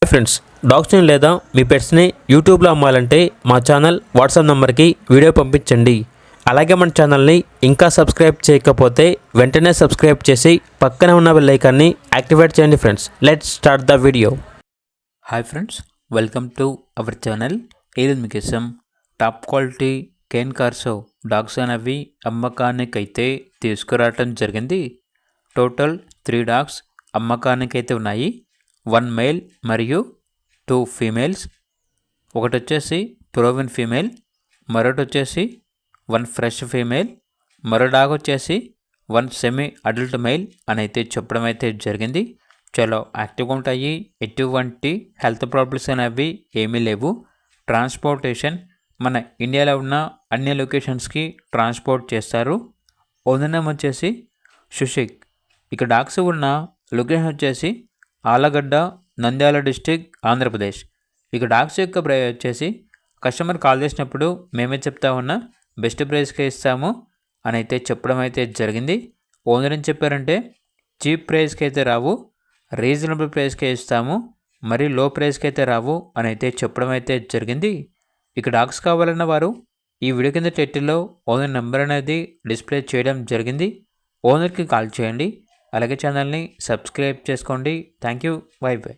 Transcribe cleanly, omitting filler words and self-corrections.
Friends, డాగ్స్ని లేదా మీ పెట్స్ని యూట్యూబ్లో అమ్మాలంటే మా ఛానల్ వాట్సాప్ నెంబర్కి వీడియో పంపించండి. అలాగే మన ఛానల్ని ఇంకా సబ్స్క్రైబ్ చేయకపోతే వెంటనే సబ్స్క్రైబ్ చేసి పక్కనే ఉన్న బెల్ ఐకాన్ని యాక్టివేట్ చేయండి. Friends, let's start the video. Hi friends, welcome to our channel. ఈరోజు మీకోసం టాప్ క్వాలిటీ కేన్ కార్సో డాగ్స్ అనేవి అమ్మకానికైతే తీసుకురావటం జరిగింది. టోటల్ 3 డాగ్స్ అమ్మకానికైతే ఉన్నాయి. 1 మేల్ మరియు 2 ఫీమేల్స్. ఒకటి వచ్చేసి ప్రోవిన్ ఫీమేల్, మరొకటి వచ్చేసి 1 ఫ్రెష్ ఫీమేల్, మరో డాగ్ వచ్చేసి 1 సెమీ అడల్ట్ మేల్ అని అయితే చెప్పడం అయితే జరిగింది. చాలా యాక్టివ్గా ఉంటాయి. ఎటువంటి హెల్త్ ప్రాబ్లమ్స్ అనేవి ఏమీ లేవు. ట్రాన్స్పోర్టేషన్ మన ఇండియాలో ఉన్న అన్ని లొకేషన్స్కి ట్రాన్స్పోర్ట్ చేస్తారు. ఓనర్ నేమ్ వచ్చేసి సుషిక్. ఇక డాగ్స్ ఉన్న లొకేషన్ వచ్చేసి ఆలగడ్డ, నంద్యాల డిస్టిక్, ఆంధ్రప్రదేశ్. ఇక డాగ్స్ యొక్క ప్రైస్ వచ్చేసి కస్టమర్ కాల్ చేసినప్పుడు మేమే చెప్తా ఉన్నా బెస్ట్ ప్రైస్కే ఇస్తాము అని అయితే చెప్పడం అయితే జరిగింది. ఓనర్ ఏం చెప్పారంటే చీప్ ప్రైస్కి అయితే రావు, రీజనబుల్ ప్రైస్కే ఇస్తాము, మరీ లో ప్రైస్కి అయితే రావు అని అయితే చెప్పడం అయితే జరిగింది. ఇక డాగ్స్ కావాలన్న వారు ఈ వీడియో కింద టైటిల్లో ఓనర్ నెంబర్ అనేది డిస్ప్లే చేయడం జరిగింది. ఓనర్కి కాల్ చేయండి. అలాగే ఛానల్ని సబ్స్క్రైబ్ చేసుకోండి. Thank you. By by.